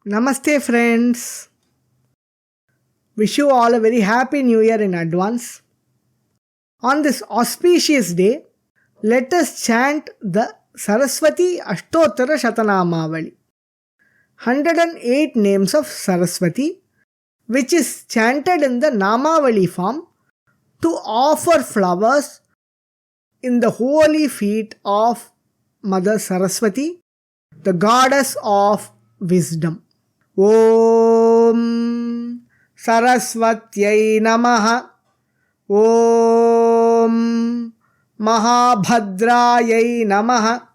Namaste friends. Wish you all a very happy new year in advance. On this auspicious day, let us chant the Saraswati Ashtottara Shatanamavali. 108 names of Saraswati, which is chanted in the Namavali form to offer flowers in the holy feet of Mother Saraswati, the goddess of wisdom. Om Saraswatyai Namaha. Om Mahabhadrayai Namaha.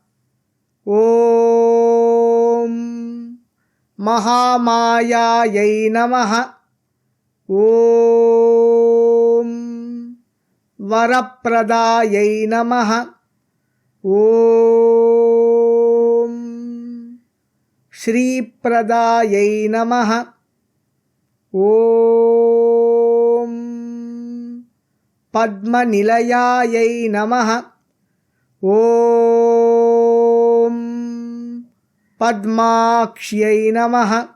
Om Mahamayayai Namaha. Om Varapradayai Namaha. Om Shri Pradayai Namaha. Om Padma Nilayayai Namaha. Om Padmakshiyai Namaha.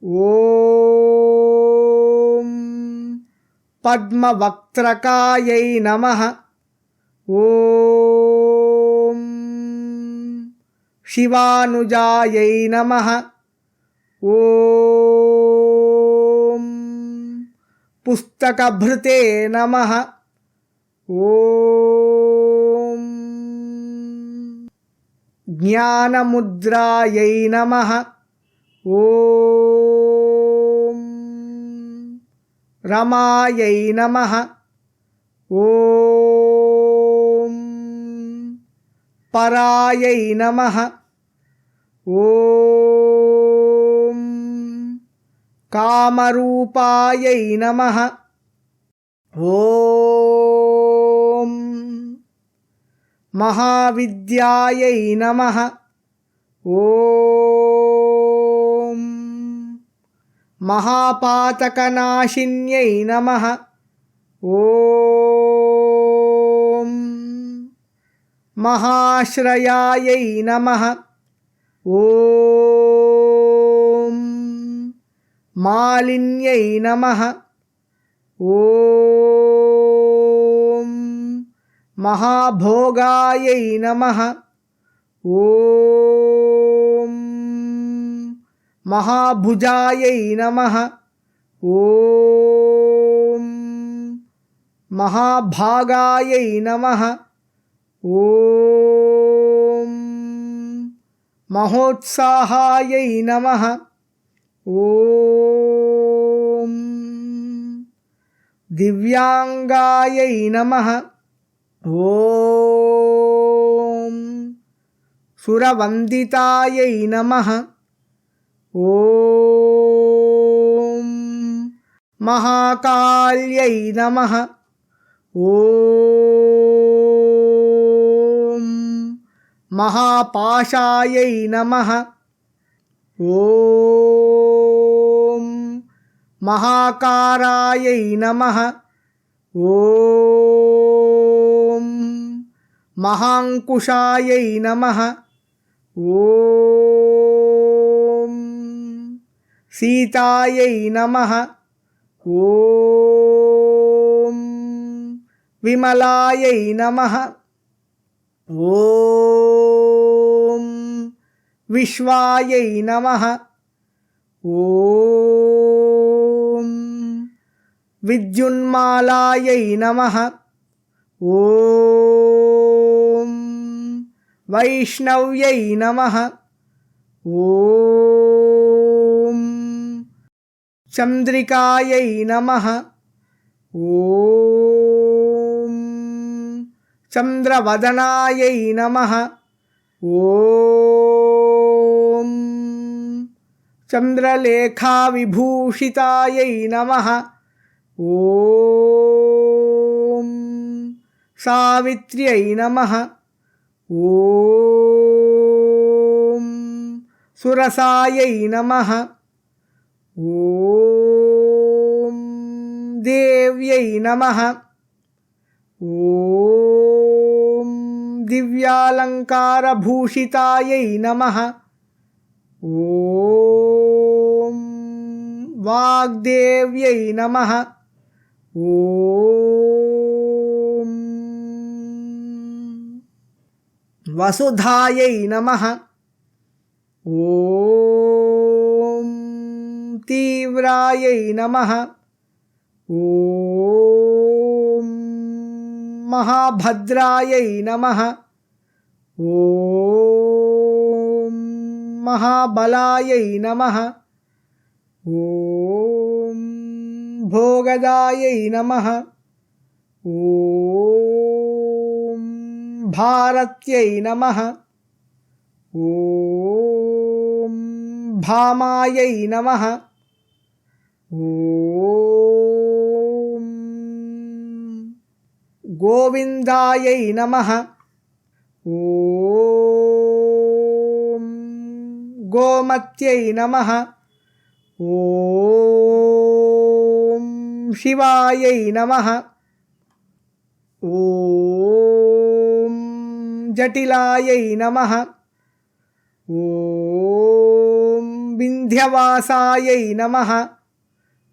Om Padma Vaktrakayai Namaha. Om Shivanujayai Namaha. Om Pustakabhrite Namaha. Om Jnanamudrayai Namaha. Om Ramayai Namaha. Om Parayai Namaha. Om Kamarupayai Namaha. Om Mahavidyayai Namaha. Om Mahapatakanashinyai Namaha. Om Mahashrayayai Namaha. Om Malinyai Namaha. Om Mahabhogayai Namaha. Om Mahabhujayai Namaha. Om Mahabhagayai Namaha. Om Mahotsahayai Namaha. Om Divyangayai Namaha. Om Suravanditayai Namaha. Om Mahakalyai Namaha. Om Mahapashayai Namaha. Om Mahakarayai Namaha. Om Mahankushayai Namaha. Om Sitayai Namaha. Om Vimalayai Namaha. Om Vishwayai Namaha. Om Vidyunmalayai Namaha. Om Vaishnavyai Namaha. Om Chandrikayai Namaha. Om Chandravadanayai Namaha. Om Chandralekha Vibhushitayai Namaha. Om Savitriyai Namaha. Om Surasayai Namaha. Om Devyai Namaha. Om Divyalankara Bhushitayai Namaha. Om వాగ్దేవ్యై నమః. ఓం వసుధాయై నమః. ఓం తీవ్రాయై నమః. ఓం మహాభద్రాయై నమః. ఓం మహాబలాయై నమః. ఓం భోగదాయై నమః. ఓం భారత్యై నమః. ఓం భామాయై నమః. ఓం గోవిందాయై నమః. ఓం గోమత్యై నమః. ఓం శివాయై నమః. ఓం జటిలాయై నమః. ఓం వింధ్యవాసాయై నమః.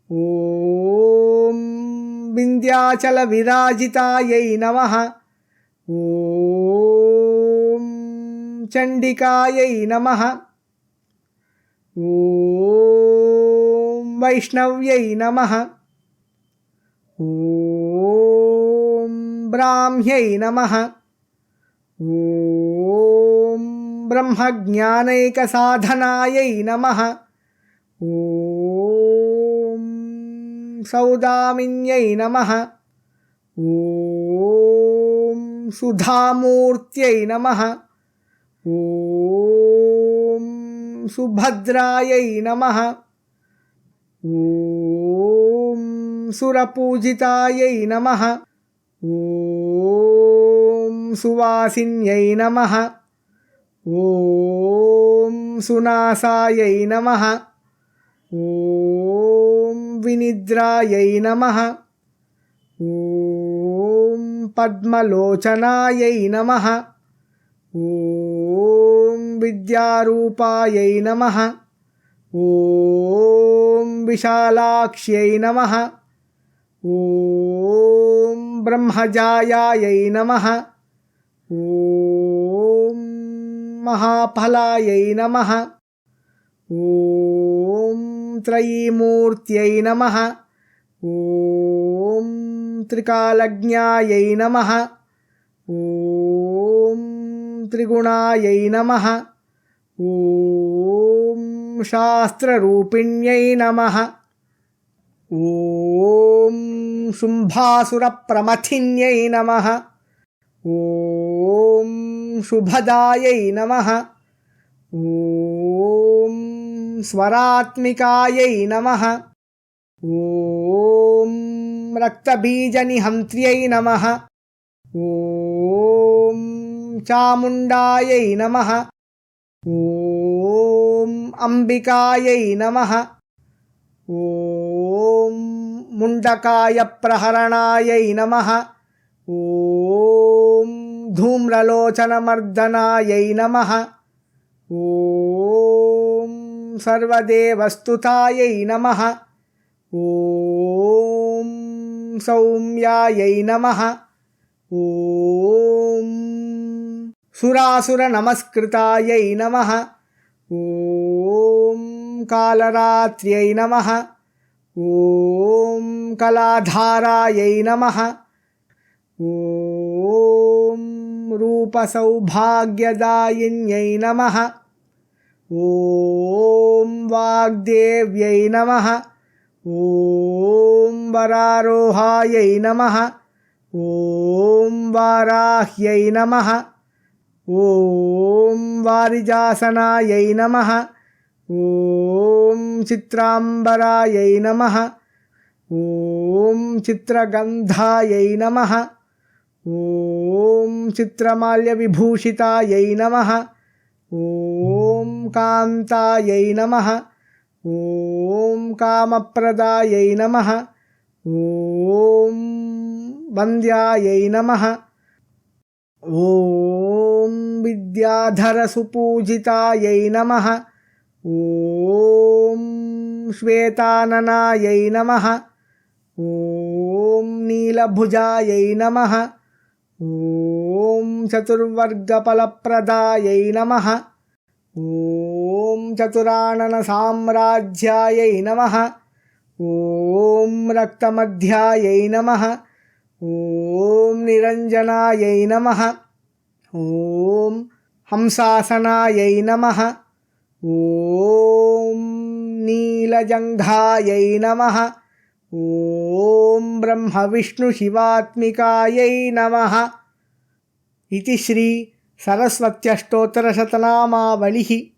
ఓం వింధ్యాచల విరాజితాయై నమః. ఓం చండికాయై నమః. ఓం వైష్ణవ్యై నమః. ఓం బ్రాహ్మ్యై నమః. ఓం బ్రహ్మజ్ఞానైకసాధనాయై నమః. ఓం సౌదామిన్యై నమః. ఓం సుధామూర్త్యై నమః. ఓం సుభద్రాయై నమః. ఓం సురపూజితాయై నమః. ఓం సువాసిన్యై నమః. ఓం సునాసాయై నమః. ఓం వినిద్రాయై నమః. ఓం పద్మలోచనాయై నమః. ఓం విద్యారూపాయై నమః. ఓం విశాలాక్ష్యై నమః. ఓం బ్రహ్మజాయాయై నమః. ఓం మహాఫలాయై నమః. ఓం త్రయీమూర్త్యై నమః. ఓం త్రికాలజ్ఞాయై నమః. ఓం త్రిగుణాయై నమః. ఓం శాస్త్రరూపిణ్యై నమః. ఓం శుంభాసురప్రమథిన్యై నమః. ఓం శుభదాయై నమః. ఓం స్వరాత్మికాయై నమః. ఓం రక్తబీజనిహంత్ర్యై నమః. ఓం చాముండాయై నమః. ఓం అంబికాయై నమః. ఓం ముండకాయ ప్రహరణాయై నమః. ఓం ధూమ్రలోచనమర్దనాయై నమః. ఓం సర్వదేవస్తుతాయై నమః. ఓం సౌమ్యాయై నమః. ఓం సురాసురనమస్కృతాయై నమః. ఓం కాలరాత్ర్యై నమః. ఓం కళాధారాయై నమః. ఓం రూపసౌభాగ్యదాయిన్యై నమః. ఓం వాగ్దేవ్యై నమః. ఓం వరారోహాయై నమః. ఓం వారాహ్యై నమః. ఓం వారిజాసనాయై నమః. ఓం చిత్రాంబరాయై నమః. ఓం చిత్రగంధాయై నమః. ఓం చిత్రమాల్యవిభూషితాయై నమః. ఓం కాంతాయై నమః. ఓం కామప్రదాయై నమః. ఓం వంద్యాయై నమః. ఓం విద్యాధరసుపూజితాయై నమః. ఓం శ్వేతాననాయై నమః. ఓం నీలభుజాయై నమః. ఓం చతుర్వర్గఫలప్రదాయై నమః. ఓం చతురానన సామ్రాజ్యాయై నమః. ఓం రక్తమధ్యాయై నమః. ఓం నిరంజనాయై నమః. ఓం హంసాసనాయై నమః. ఓం నీలజంఘాయై నమః. ఓం బ్రహ్మ విష్ణు శివాత్మికాయై నమః. ఇది శ్రీ సరస్వత్యష్టోత్తరశతనామావళిః.